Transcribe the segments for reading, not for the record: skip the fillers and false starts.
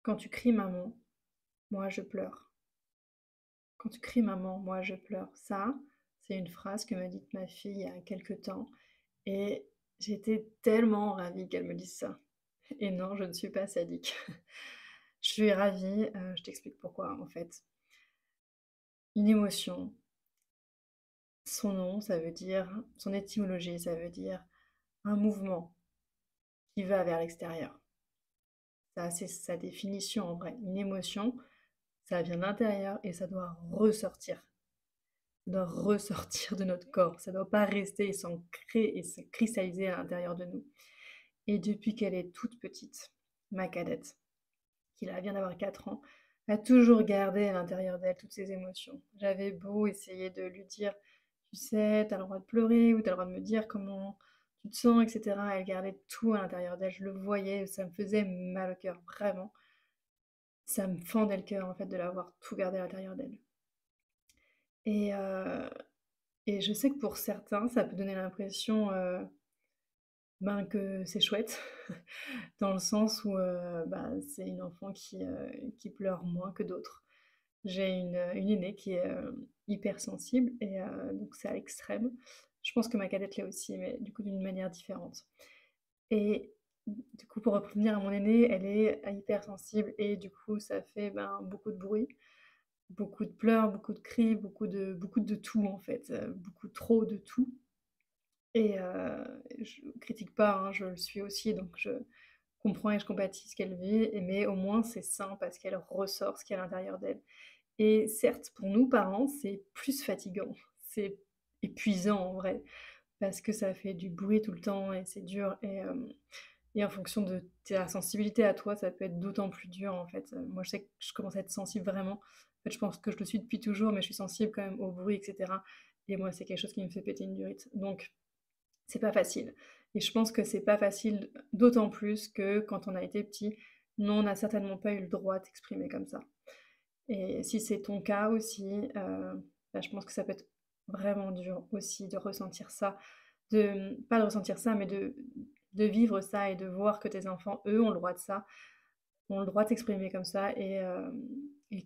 Quand tu cries maman, moi je pleure. Quand tu cries maman, moi je pleure. Ça, c'est une phrase que m'a dite ma fille il y a quelque temps et j'étais tellement ravie qu'elle me dise ça. Et non, je ne suis pas sadique. Je suis ravie, je t'explique pourquoi en fait. Une émotion, son nom, ça veut dire son étymologie, ça veut dire un mouvement qui va vers l'extérieur. Ça, c'est sa définition en vrai. Une émotion, ça vient de l'intérieur et ça doit ressortir. Ça doit ressortir de notre corps. Ça ne doit pas rester et s'ancrer et se cristalliser à l'intérieur de nous. Et depuis qu'elle est toute petite, ma cadette, qui là vient d'avoir 4 ans, a toujours gardé à l'intérieur d'elle toutes ses émotions. J'avais beau essayer de lui dire, tu sais, t'as le droit de pleurer ou t'as le droit de me dire comment tu te sens, etc. Elle gardait tout à l'intérieur d'elle. Je le voyais, ça me faisait mal au cœur, vraiment. Ça me fendait le cœur en fait de l'avoir tout gardé à l'intérieur d'elle. Et, euh, et je sais que pour certains, ça peut donner l'impression que c'est chouette, dans le sens où c'est une enfant qui pleure moins que d'autres. J'ai une aînée qui est hypersensible et donc c'est à l'extrême. Je pense que ma cadette l'est aussi, mais du coup d'une manière différente. Et du coup, pour revenir à mon aînée, elle est hypersensible et du coup, ça fait beaucoup de bruit, beaucoup de pleurs, beaucoup de cris, beaucoup de tout en fait, beaucoup trop de tout. Et je critique pas, hein, je le suis aussi, donc je comprends et je compatis ce qu'elle vit, mais au moins c'est sain parce qu'elle ressort ce qu'il y a à l'intérieur d'elle. Et certes, pour nous parents, c'est plus fatigant, c'est épuisant en vrai, parce que ça fait du bruit tout le temps et c'est dur. Et en fonction de ta sensibilité à toi, ça peut être d'autant plus dur en fait. Moi, je sais que je commence à être sensible vraiment. En fait, je pense que je le suis depuis toujours, mais je suis sensible quand même au bruit, etc. Et moi, c'est quelque chose qui me fait péter une durite. Donc, c'est pas facile. Et je pense que c'est pas facile, d'autant plus que quand on a été petit, nous, on n'a certainement pas eu le droit d'exprimer comme ça. Et si c'est ton cas aussi, je pense que ça peut être vraiment dur aussi de ressentir ça, pas de ressentir ça, mais de vivre ça et de voir que tes enfants, eux, ont le droit de ça, ont le droit de s'exprimer comme ça et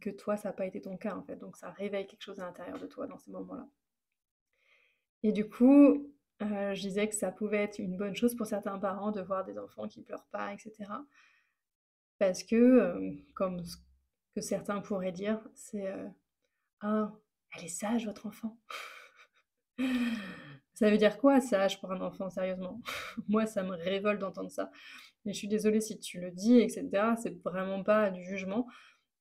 que toi, ça n'a pas été ton cas en fait. Donc ça réveille quelque chose à l'intérieur de toi dans ces moments-là. Et du coup, je disais que ça pouvait être une bonne chose pour certains parents de voir des enfants qui pleurent pas, etc. Parce que, comme ce que certains pourraient dire, c'est «Ah, elle est sage votre enfant». Ça veut dire quoi sage pour un enfant, sérieusement? Moi, ça me révolte d'entendre ça. Mais je suis désolée si tu le dis, et cetera, c'est vraiment pas du jugement,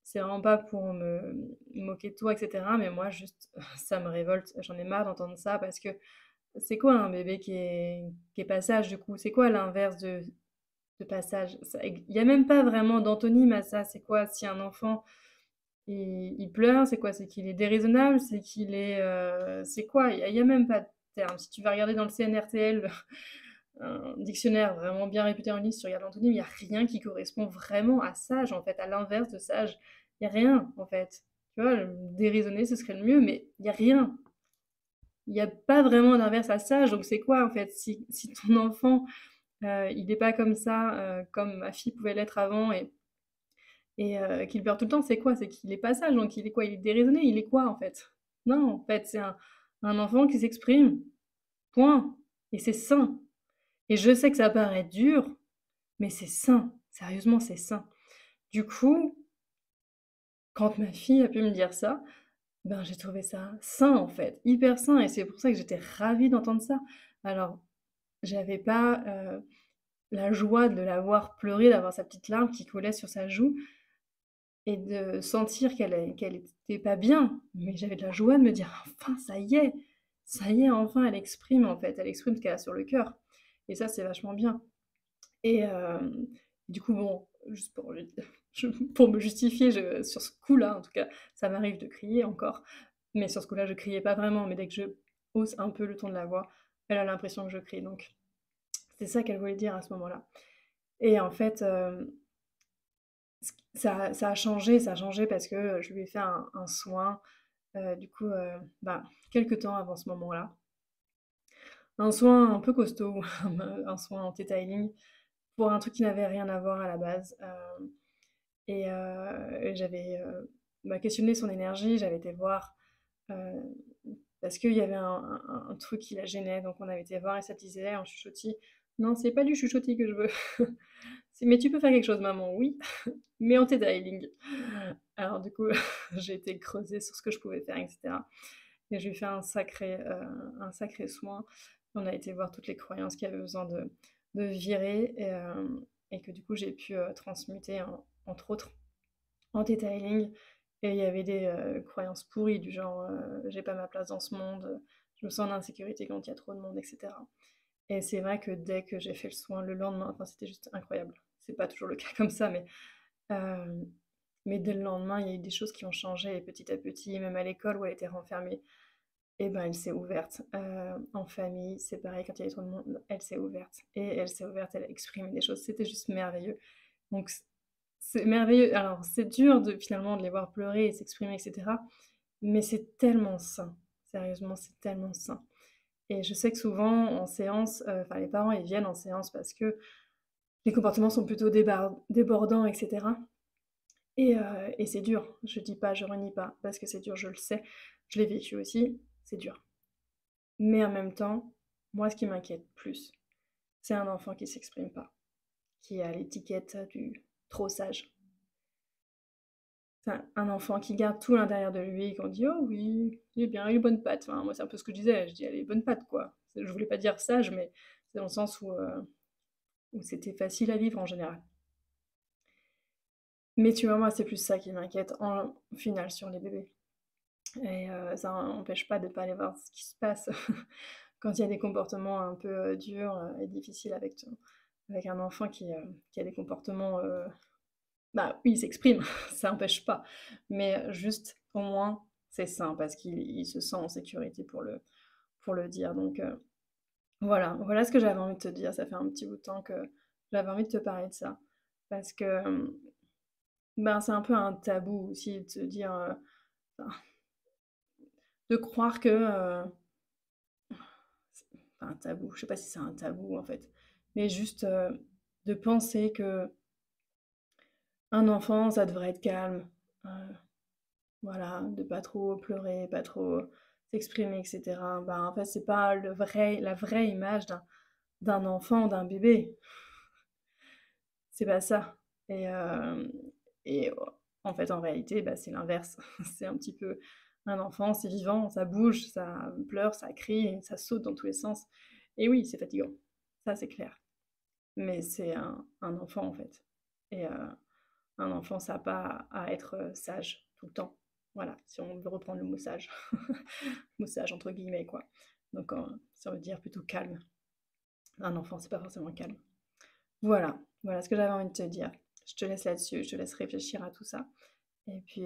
c'est vraiment pas pour me moquer de toi, et cetera, mais moi, juste, ça me révolte. J'en ai marre d'entendre ça parce que c'est quoi un bébé qui est pas sage, du coup? C'est quoi l'inverse de pas sage? Il y a même pas vraiment d'antonyme à ça. C'est quoi? Si un enfant il pleure, c'est quoi? C'est qu'il est déraisonnable? C'est qu'il est, c'est quoi? Il y a même pas de terme. Si tu vas regarder dans le CNRTL, un dictionnaire vraiment bien réputé en ligne, si tu regardes l'antonyme, il y a rien qui correspond vraiment à sage, en fait, à l'inverse de sage. Il y a rien, en fait. Tu vois? Déraisonné, ce serait le mieux, mais il y a rien. Il y a pas vraiment d'inverse à sage, donc c'est quoi, en fait? Si ton enfant, il est pas comme ça, comme ma fille pouvait l'être avant et qu'il pleure tout le temps, c'est quoi? C'est qu'il est pas sage, donc il est quoi? Il est déraisonné, il est quoi, en fait? Non, en fait, c'est un enfant qui s'exprime, point et c'est sain et je sais que ça paraît dur, mais c'est sain. Sérieusement, c'est sain. Du coup, quand ma fille a pu me dire ça, j'ai trouvé ça sain, en fait, hyper sain et c'est pour ça que j'étais ravie d'entendre ça. Alors, j'avais pas, la joie de la voir pleurer, d'avoir sa petite larme qui coulait sur sa joue, et de sentir qu'elle était pas bien, mais j'avais de la joie de me dire: «Enfin, ça y est, enfin, elle exprime, en fait, elle exprime ce qu'elle a sur le cœur» et ça, c'est vachement bien et du coup, bon, juste pour pour me justifier, sur ce coup-là, en tout cas, ça m'arrive de crier encore, mais sur ce coup-là, je criais pas vraiment, mais dès que je hausse un peu le ton de la voix, elle a l'impression que je crie, donc c'est ça qu'elle voulait dire à ce moment-là et en fait, ça a changé parce que, je lui ai fait un soin. Du coup, quelque temps avant ce moment-là. Un soin un peu costaud, un soin en Theta Healing pour un truc qui n'avait rien à voir à la base. et j'avais, questionné son énergie, j'avais été voir, heu, parce qu'il y avait un truc qui la gênait, donc on avait été voir et ça disait en chuchotis: «Non, c'est pas du chuchotis que je veux. C'est mais tu peux faire quelque chose maman, oui, mais en detailing». Alors du coup, j'ai été creuser sur ce que je pouvais faire et cetera et je lui ai fait un sacré soin. On a été voir toutes les croyances qu'il y avait besoin de virer et que du coup j'ai pu, transmuter entre autres en detailing et il y avait des, croyances pourries du genre, «J'ai pas ma place dans ce monde», «Je me sens en insécurité quand il y a trop de monde» et cetera et c'est vrai que dès que j'ai fait le soin le lendemain, enfin c'était juste incroyable. C'est pas toujours le cas comme ça, hem, mais dès le lendemain, il y a eu des choses qui ont changé et petit à petit, même à l'école où elle était renfermée et ben, elle s'est ouverte. En famille, c'est pareil, quand il y avait trop de monde, elle s'est ouverte et elle s'est ouverte, elle a exprimé des choses. C'était juste merveilleux. Donc c'est merveilleux. Alors c'est dur de finalement de les voir pleurer et s'exprimer et cetera, mais c'est tellement sain. Sérieusement, c'est tellement sain et je sais que souvent en séance, enfin les parents, ils viennent en séance parce que les comportements sont plutôt débordants et cetera et c'est dur. Je dis pas, je renie pas parce que c'est dur, je le sais. Je l'ai vécu aussi, c'est dur. Mais en même temps, moi ce qui m'inquiète plus, c'est un enfant qui s'exprime pas, qui a l'étiquette du trop sage. C'est un enfant qui garde tout à l'intérieur de lui et qu'on dit: «Oh oui, il est bien, il est bonne patte». Enfin, moi, c'est un peu ce que je disais, je dis: «Elle est bonne patte», quoi. Je voulais pas dire sage, mais c'est dans le sens où c'était facile à vivre en général. Mais tu vois, moi, c'est plus ça qui m'inquiète en final sur les bébés et ça n'empêche pas de pas aller voir ce qui se passe quand il y a des comportements un peu, durs, et difficiles avec un enfant qui a des comportements, bah, oui, il s'exprime, ça n'empêche pas, mais juste, au moins, c'est sain parce qu'il se sent en sécurité pour le dire donc voilà ce que j'avais envie de te dire. Ça fait un petit bout de temps que j'avais envie de te parler de ça parce que, ben, c'est un peu un tabou aussi de se dire, enfin, de croire que, c'est pas un tabou, je sais pas si c'est un tabou, en fait, mais juste, de penser qu'un enfant, ça devrait être calme, heu voilà, de pas trop pleurer, pas trop s'exprimer et cetera. Ben, en fait, c'est pas la vraie image d'un enfant, d'un bébé. C'est pas ça et en fait, en réalité, bah, c'est l'inverse. C'est un petit peu un enfant, c'est vivant, ça bouge, ça pleure, ça crie, ça saute dans tous les sens et oui, c'est fatigant, ça, c'est clair. Mais c'est un enfant, en fait et un enfant, ça a pas à être, sage tout le temps. Voilà, si on veut reprendre le mot «sage». Mot «sage» entre guillemets, quoi. Donc ça veut dire plutôt calme. Un enfant, c'est pas forcément calme. Voilà ce que j'avais envie de te dire. Je te laisse là-dessus, je te laisse réfléchir à tout ça et puis,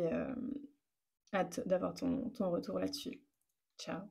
hâte d'avoir ton retour là-dessus. Ciao.